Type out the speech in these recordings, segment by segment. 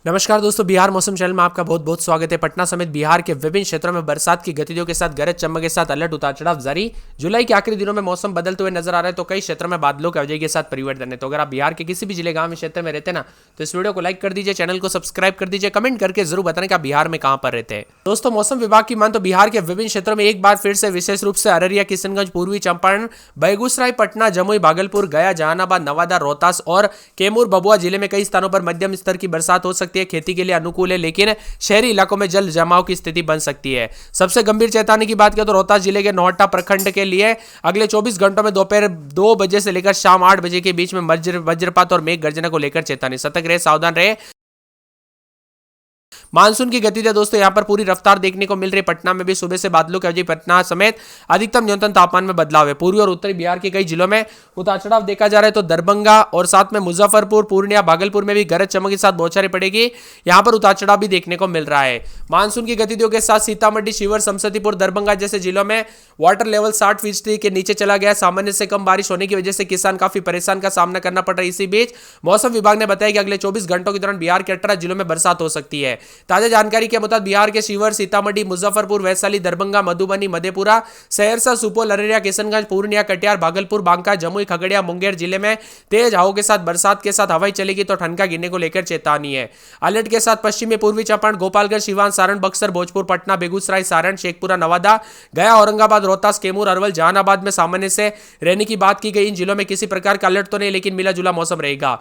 नमस्कार दोस्तों, बिहार मौसम चैनल में आपका बहुत बहुत स्वागत है। पटना समेत बिहार के विभिन्न क्षेत्रों में बरसात की गतिविधियों के साथ गरज चमक के साथ अलर्ट उतार चढ़ाव जारी। जुलाई के आखिरी दिनों में मौसम बदलते हुए नजर आ रहा है, तो कई क्षेत्रों में बादलों की अवधि के साथ परिवर्तन है। तो अगर आप बिहार के किसी भी जिले गांव में क्षेत्र में रहते ना, तो इस वीडियो को लाइक कर दीजिए, चैनल को सब्सक्राइब कर दीजिए, कमेंट करके जरूर बताने कि आप बिहार में कहां पर रहते हैं। दोस्तों, मौसम विभाग की मान तो बिहार के विभिन्न क्षेत्रों में एक बार फिर से विशेष रूप से अररिया, किशनगंज, पूर्वी चंपारण, बेगूसराय, पटना, जमुई, भागलपुर, गया, जहानाबाद, नवादा, रोहतास और कैमूर, भभुआ जिले में कई स्थानों पर मध्यम स्तर की बरसात हो सकती है। खेती के लिए अनुकूल है, लेकिन शहरी इलाकों में जल जमाव की स्थिति बन सकती है। सबसे गंभीर चेतावनी की बात करें तो रोहतास जिले के नौहट्टा प्रखंड के लिए अगले 24 घंटों में दोपहर 2 बजे से लेकर शाम 8 बजे के बीच में वज्रपात और मेघ गर्जना को लेकर चेतावनी। सतर्क रहे, सावधान रहे। मानसून की गतिविधियां दोस्तों यहां पर पूरी रफ्तार देखने को मिल रही है। पटना में भी सुबह से बादलों की वजह पटना समेत अधिकतम न्यूनतम तापमान में बदलाव है। पूर्वी और उत्तरी बिहार के कई जिलों में उतार चढ़ाव देखा जा रहा है, तो दरभंगा और साथ में मुजफ्फरपुर, पूर्णिया, भागलपुर में भी गरज चमक के साथ बौछारें पड़ेगी। यहां पर उतार चढ़ाव भी देखने को मिल रहा है। मानसून की गतिविधियों के साथ सीतामढ़ी, शिवहर, समस्तीपुर, दरभंगा जैसे जिलों में वाटर लेवल 60% के नीचे चला गया। सामान्य से कम बारिश होने की वजह से किसान काफी परेशान का सामना करना पड़ रहा है। इसी बीच मौसम विभाग ने बताया कि अगले 24 घंटों के दौरान बिहार के 18 जिलों में बरसात हो सकती है। ताजा जानकारी के मुताबिक बिहार के शिवहर, सीतामढ़ी, मुजफ्फरपुर, वैशाली, दरभंगा, मधुबनी, मधेपुरा, सहरसा, सुपौल, अररिया, किशनगंज, पूर्णिया, कटिहार, भागलपुर, बांका, जमुई, खगड़िया, मुंगेर जिले में तेज हवाओं के साथ बरसात के साथ हवाएं चलेगी, तो ठंडा गिरने को लेकर चेतावनी है। अलर्ट के साथ पश्चिमी पूर्वी चंपारण, गोपालगंज, सिवान, सारण, बक्सर, भोजपुर, पटना, बेगूसराय, सारण, शेखपुरा, नवादा, गया, औरंगाबाद, रोहतास, कैमूर, अरवल, जहानाबाद में सामान्य से रहने की बात की गई। इन जिलों में किसी प्रकार का अलर्ट तो नहीं, लेकिन मिला जुला मौसम रहेगा।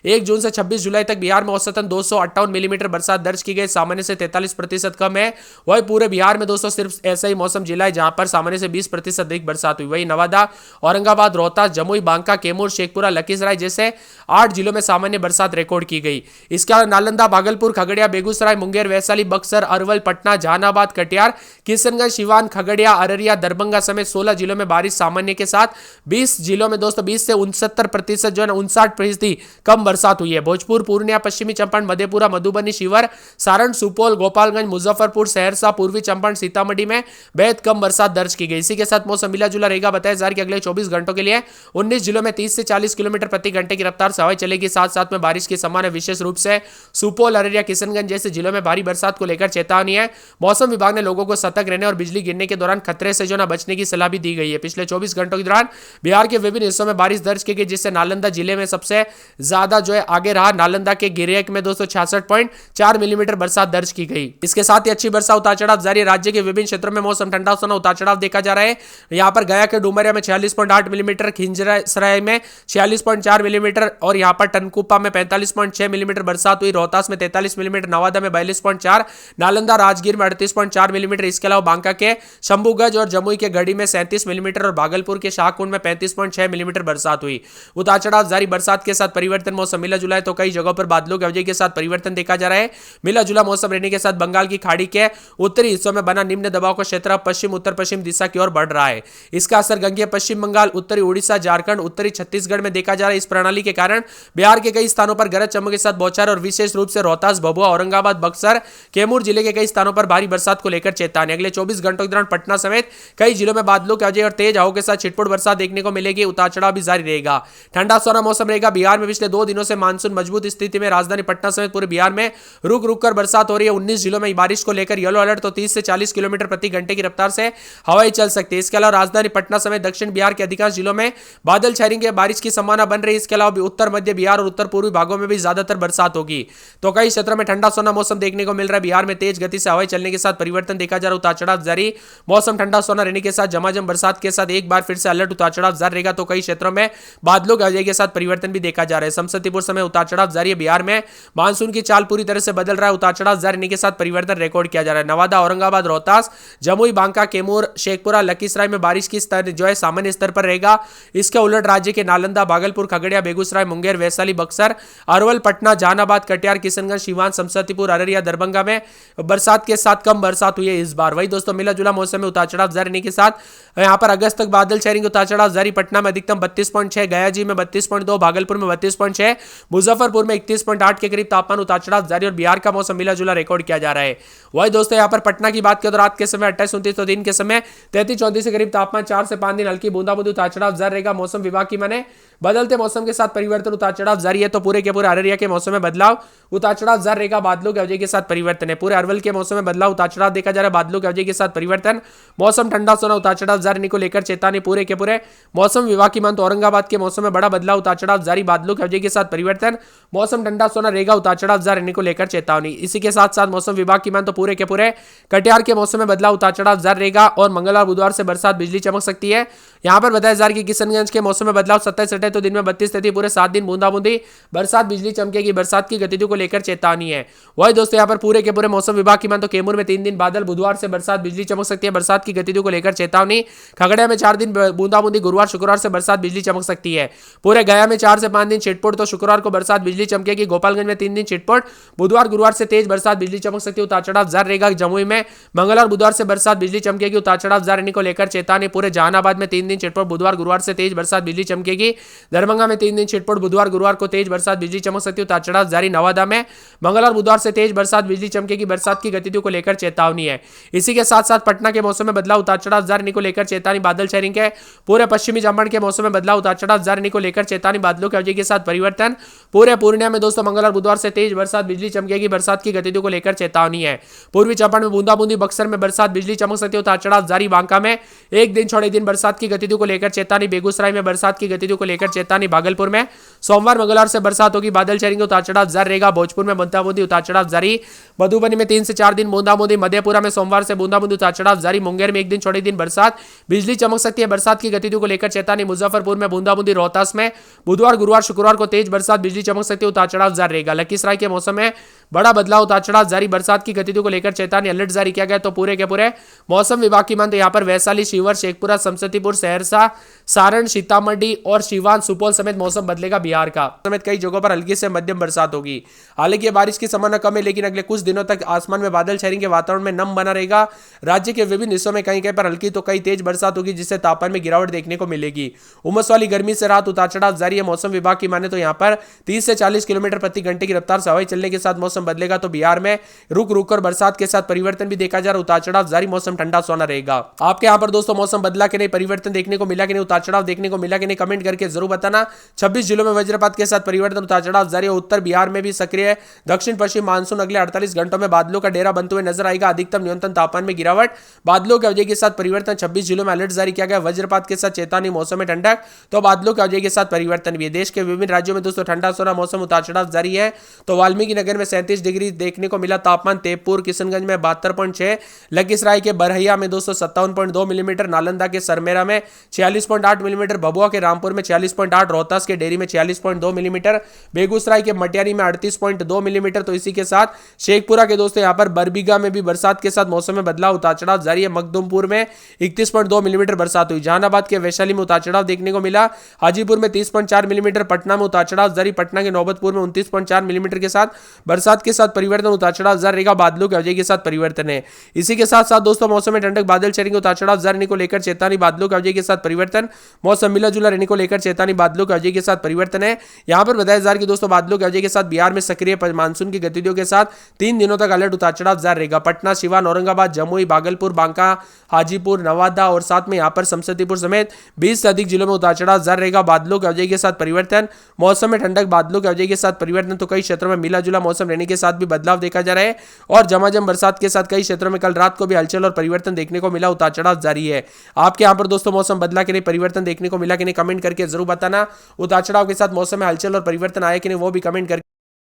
1 जून से 26 जुलाई तक बिहार में औसतन 258 मिलीमीटर बरसात दर्ज की गई, सामान्य से 43% कम है। वही पूरे बिहार में दोस्तों सिर्फ ऐसा ही मौसम जिला है जहां पर सामान्य से 20% अधिक बरसात हुई। वही नवादा, औरंगाबाद, रोहतास, जमुई, बांका, कैमूर, शेखपुरा, लखीसराय जैसे 8 जिलों में सामान्य बरसात रिकॉर्ड की गई। इसके अलावा नालंदा, भागलपुर, खगड़िया, बेगूसराय, मुंगेर, वैशाली, बक्सर, अरवल, पटना, जहानाबाद, कटिहार, किशनगंज, सिवान, खगड़िया, अररिया, दरभंगा समेत 16 जिलों में बारिश सामान्य के साथ 20 जिलों में दोस्तों 20 से 69% जो है 59% कम बरसात हुई है। भोजपुर, पूर्णिया, पश्चिमी चंपारण, मधेपुरा, मधुबनी, शिवहर, सारण, सुपौल, गोपालगंज, मुजफ्फरपुर, सहरसा, पूर्वी चंपारण, सीतामढ़ी में बेहद कम बरसात दर्ज की गई। इसी के साथ मौसम मिला जुला रहेगा। बताया जा रहा है कि अगले 24 घंटों के लिए 19 जिलों में 30 से 40 किलोमीटर प्रति घंटे की रफ्तार से हवाएं चलेगी। साथ साथ में बारिश की संभावना है। विशेष रूप से सुपौल, अररिया, किशनगंज जैसे जिलों में भारी बरसात को लेकर चेतावनी है। मौसम विभाग ने लोगों को सतर्क रहने और बिजली गिरने के दौरान खतरे से जो ना बचने की सलाह भी दी गई है। पिछले 24 घंटों के दौरान बिहार के विभिन्न हिस्सों में बारिश दर्ज की गई, जिससे नालंदा जिले में सबसे ज्यादा जो है आगे रहा। नालंदा के गिरियक में 266.4 मिलीमीटर बरसात दर्ज की गई। इसके साथ ही अच्छी बरसात उतार चढ़ाव जारी। राज्य के विभिन्न क्षेत्रों में मौसम ठंडा होना उतार चढ़ाव देखा जा रहा है। यहां पर गया के डुमरिया में 46.8 मिलीमीटर, खिंजरासराय में 46.4 मिलीमीटर और यहां पर टनकुप्पा में 45.6 मिलीमीटर बरसात हुई। रोहतास में 43 मिलीमीटर, नवादा में 42.4, नालंदा, राजगीर में 38.4 मिलीमीटर। इसके अलावा बांका के शंभुगंज और जमुई के गढ़ी में 37 मिलीमीटर और भागलपुर के शाहकुंड में 35.6 मिलीमीटर बरसात हुई। उतार चढ़ाव जारी। बरसात के साथ परिवर्तन। मौसम मिला जुला है, तो कई जगहों पर बादलों की वजह के साथ परिवर्तन देखा जा रहा है। मिला जुला मौसम रहने के साथ बंगाल की खाड़ी के उत्तरी हिस्सों में बना निम्न दबाव का क्षेत्र पश्चिम उत्तर पश्चिम दिशा की ओर बढ़ रहा है। इसका असर गंगेय पश्चिम बंगाल, उत्तरी उड़ीसा, झारखंड, उत्तरी छत्तीसगढ़ में देखा जा रहा है। इस प्रणाली के कारण बिहार के कई स्थानों पर गरज चमक के साथ बौछारें और विशेष रूप से रोहतास, भभुआ, औरंगाबाद, बक्सर, कैमूर जिले के कई स्थानों पर भारी बरसात को लेकर चेतावनी। अगले 24 घंटों के दौरान पटना समेत कई जिलों में बादलों की वजह और तेज हवाओं के साथ छिटपुट बरसात देखने को मिलेगी। उतार चढ़ाव भी जारी रहेगा। ठंडा सोना मौसम रहेगा। बिहार में पिछले 2 दिनों से मानसून मजबूत स्थिति में। राजधानी पटना समेत पूरे बिहार में रुक रुक कर बरसात हो रही है। 19 जिलों में बारिश को लेकर येलो अलर्ट, तो 30 से 40 किलोमीटर प्रति घंटे की रफ्तार से हवाएं चल सकती है। इसके अलावा राजधानी पटना समेत दक्षिण बिहार के अधिकांश जिलों में बादल छाएंगे, बारिश की संभावना बन रही है। इसके अलावा उत्तर मध्य बिहार और उत्तर पूर्वी भागों में भी ज्यादातर बरसात होगी, तो कई क्षेत्रों में ठंडा सोना मौसम देखने को मिल रहा है। बिहार में तेज गति से हवाएं चलने के साथ परिवर्तन देखा जा रहा है। उतार चढ़ाव जारी। मौसम ठंडा सोना रहने के साथ झमाझम बरसात के साथ एक बार फिर से अलर्ट उतार चढ़ाव जारी रहेगा, तो कई क्षेत्रों में बादलों की वजह के साथ परिवर्तन भी देखा जा रहा है। समस्तीपुर समय उतार चढ़ाव जारी है। बिहार में मानसून की चाल पूरी तरह से बदल रहा है। उतार चढ़ाव जारी के साथ परिवर्तन रिकॉर्ड किया जा रहा है। नवादा, औरंगाबाद, रोहतास, जमुई, बांका, कैमूर, शेखपुरा, लखीसराय में बारिश की स्तर जो है सामान्य स्तर पर रहेगा। इसके उलट राज्य के नालंदा, भागलपुर, खगड़िया, बेगूसराय, मुंगेर, वैशाली, बक्सर, अरवल, पटना, जहानाबाद, कटिहार, किशनगंज, सिवान, समस्तीपुर, अररिया, दरभंगा में बरसात के साथ कम बरसात हुई है इस बार। वही दोस्तों मिला जुला मौसम में उतार चढ़ाव जारी के साथ यहां पर अगस्त तक बादल छाएंगे। उतार चढ़ाव जारी। पटना में अधिकतम 32.6, गया जी में 32.2, भागलपुर में 32.6, मुजफ्फरपुर में 31.8 के करीब तापमान उतार चढ़ाव जारी और बिहार का मौसम मिला जुला रिकॉर्ड किया जा रहा है। वही दोस्तों यहाँ पर पटना की बात करें तो रात के समय 28-29 तो दिन के समय 33-34 के करीब तापमान 4 से 5 दिन हल्की बूंदाबूंदी उतार चढ़ाव जारी रहेगा। मौसम विभाग की माने बदलते मौसम के साथ परिवर्तन उतार चढ़ाव जारी है। तो पूरे के पूरे अररिया के मौसम में बदलाव उतार चढ़ाव जारी रहेगा। बादलों की अवधि के साथ परिवर्तन है। पूरे अरवल के मौसम में बदलाव उतार चढ़ाव देखा जा रहा है। बादलों की अवधि के साथ परिवर्तन, मौसम ठंडा सोना उतार चढ़ाव जारी को लेकर चेतावनी। पूरे के पूरे मौसम विभाग की मान तो औरंगाबाद के मौसम में बड़ा बदलाव उतार चढ़ाव जारी। बादलों की अवधि के साथ परिवर्तन, मौसम ठंडा सोना रहेगा, उतार चढ़ाव जारी को लेकर चेतावनी। इसी के साथ साथ मौसम विभाग की मान तो पूरे के पूरे कटिहार के मौसम में बदलाव उतार चढ़ाव जारी रहेगा और मंगलवार बुधवार से बरसात बिजली चमक सकती है। यहां पर बताया जा रहा है कि किशनगंज के मौसम में बदलाव 27-28 तो दिन में 32-33 पूरे 7 दिन बूंदाबूंदी बरसात बिजली चमकेगी। बरसात की गतिविधियों को लेकर चेतावनी है। वही दोस्तों यहां पर पूरे के पूरे मौसम विभाग की मान तो कैमूर में 3 दिन बादल, बुधवार से बरसात बिजली चमक सकती है। बरसात की गतिविधियों को लेकर चेतावनी। खगड़िया में 4 दिन बूंदाबूंदी, गुरुवार शुक्रवार से बरसात बिजली चमक सकती है। पूरे गया में 4 से 5 दिन छिटपुट तो शुक्रवार को बरसात बिजली चमकेगी। गोपालगंज में 3 दिन छिटपुट, बुधवार गुरुवार से तेज बरसात बिजली चमक सकती है। उतार चढ़ाव जारी रहेगा। जमुई में मंगलवार बुधवार से बरसात बिजली चमकेगी। उतार चढ़ाव जारी को लेकर चेतावनी। पूरे जहानाबाद में 3 दिन छिटपुट, बुधवार गुरुवार से तेज बरसात बिजली चमकेगी। दरभंगा में 3 दिन छिटपुट, बुधवार गुरुवार को तेज बरसात बिजली चमक सकती है। उतार चढ़ाव जारी। नवादा में मंगलवार बुधवार से तेज बरसात बिजली चमकेगी। बरसात की गतिविधियों को लेकर चेतावनी है। इसी के साथ साथ पटना के मौसम में बदलाव उतार चढ़ाव जारी को लेकर चेतावनी। बादल छाएंगे। पूरे पश्चिमी चंपारण के मौसम में बदलाव उतार चढ़ाव जारी को लेकर चेतावनी। बादलों की अवधि के साथ परिवर्तन। पूरे पूर्णिया में दोस्तों मंगलवार बुधवार से तेज बरसात बिजली चमकेगी। बरसात की गतिविधियों को लेकर चेतावनी है। पूर्वी चंपारण में बूंदाबूंदी, बक्सर में बरसात बिजली चमक सकती है। उतार चढ़ाव जारी। बांका में एक दिन छोड़े दिन बरसात की गतिविधियों को लेकर चेतावनी। बेगूसराय में बरसात की गतिविधियों को लेकर चेतावनी। भागलपुर में सोमवार मंगलवार से बरसात होगी। बादल छाएंगे। उतार चढ़ाव जारी रहेगा। भोजपुर में बूंदाबूंदी, उतार चढ़ाव जारी। मधुबनी में 3 से 4 दिन बूंदाबूंदी। मधेपुरा में सोमवार से बूंदाबूंदी, उतार चढ़ाव जारी। मुंगेर में एक दिन छोड़े दिन बरसात बिजली चमक सकती है। बरसात की गतिविधियों को लेकर चेतावनी। मुजफ्फरपुर में बूंदाबूंदी। रोहतास में बुधवार गुरुवार शुक्रवार को तेज बरसात बिजली चमक सकती है। उतार चढ़ाव जारी रहेगा। लखीसराय के मौसम में बड़ा बदलाव, उतार चढ़ाव जारी। बरसात की गतिविधियों को लेकर चेतावनी, अलर्ट जारी किया गया। तो पूरे के पूरे मौसम विभाग की मान तो यहाँ पर वैशाली, शिवहर, शेखपुरा, समस्तीपुर, सहरसा, सारण, सीतामढ़ी और सिवान, सुपौल समेत मौसम बदलेगा। बिहार का समेत कई जगहों पर हल्की से मध्यम बरसात होगी। हालांकि बारिश की संभावना कम है, लेकिन अगले कुछ दिनों तक आसमान में बादल छाएंगे, वातावरण में नम बना रहेगा। राज्य के विभिन्न हिस्सों में कहीं कहीं पर हल्की तो कहीं तेज बरसात होगी, जिससे तापमान में गिरावट देखने को मिलेगी। उमस वाली गर्मी से रात, उतार चढ़ाव जारी है। मौसम विभाग की माने तो यहाँ पर 30 से 40 किलोमीटर प्रति घंटे की रफ्तार से हवाएं चलने के साथ मौसम बदलेगा। तो बिहार में रुक रुक कर बरसात के साथ परिवर्तन भी देखा जा रहा है। उतार चढ़ाव जारी, मौसम ठंडा सोना रहेगा। आपके यहाँ पर दोस्तों मौसम बदला कि नहीं, परिवर्तन देखने को मिला कि नहीं, उतार चढ़ाव देखने को मिला कि नहीं, कमेंट करके जरूर बताना। 26 जिलों में वज्रपात के साथ परिवर्तन, उतार चढ़ाव जारी है। उत्तर बिहार में भी सक्रिय है। दक्षिण पश्चिम मानसून अगले 48 घंटों में बादलों का डेरा बनते हुए नजर आएगा। अधिकतम न्यूनतम तापमान में गिरावट, बादलों की अवधि के साथ परिवर्तन। 26 जिलों में अलर्ट जारी किया गया। वज्रपात के साथ चेतावनी। मौसम में ठंडक तो बादलों की अवधि के साथ परिवर्तन भी है। देश के विभिन्न राज्यों में दोस्तों ठंडा सोना मौसम, उतार चढ़ाव जारी है। तो वाल्मीकि नगर में 37 डिग्री देखने को मिला तापमान। तेजपुर, किशनगंज में 72.6, लखीसराय के बरहैया में 257.2 मिलीमीटर, नालंदा के सरमेरा में 46.8 मिलीमीटर, भभुआ के रामपुर में 46.8, रोहतास के डेरी में 46.2 मिलीमीटर, बेगूसराय के मटियारी में 38.2 मिलीमीटर। तो इसी के साथ शेखपुरा के दोस्तों यहाँ पर बरबीघा में भी बरसात के साथ मौसम में बदलाव, उतार चढ़ाव जारी है। मखदुमपुर में 31.2 मिलीमीटर बरसात हुई। जहानाबाद के वैशाली में उतार चढ़ाव देखने को मिला। हाजीपुर में 30.4 मिलीमीटर, पटना में उतार चढ़ाव जारी। पटना के नौबतपुर में 29.4 मिलीमीटर के साथ बरसात के साथ परिवर्तन, उतार चढ़ाव जारी रहेगा। बादलों की अवधि के साथ परिवर्तन है। इसी के साथ साथ दोस्तों मौसम में ठंडक, बादल छाएंगे, उतार चढ़ाव जारी को लेकर चेतावनी। बादलों की अवधि के साथ परिवर्तन, मौसम मिला जुला रहने को लेकर चेतावनी। बादलों की अवधि के साथ परिवर्तन है। यहां पर बताया जा रहा है कि दोस्तों बादलों की अवधि के साथ बिहार में सक्रिय मानसून की गतिविधियों के साथ 3 दिनों तक अलर्ट, उतार चढ़ाव जारी रहेगा। पटना, सिवान, औरंगाबाद, जमुई, भागलपुर, बांका, हाजीपुर, नवादा और साथ में यहां पर समस्तीपुर समेत 20 से अधिक जिलों में उतार चढ़ाव जारी रहेगा। बादलों की अवधि के साथ परिवर्तन, मौसम में ठंडक, बादलों की अवधि के साथ परिवर्तन। तो कई क्षेत्रों में मिला जुला मौसम रहने के साथ भी बदलाव देखा जा रहा है और झमाझम बरसात के साथ कई क्षेत्रों में कल रात को भी हलचल और परिवर्तन देखने को मिला। उतार चढ़ाव जारी है। आपके यहाँ पर दोस्तों मौसम बदला कि नहीं, परिवर्तन देखने को मिला कि नहीं, कमेंट करके जरूर बताना। उतार चढ़ाव के साथ मौसम में हलचल और परिवर्तन आया कि नहीं, वो भी कमेंट करके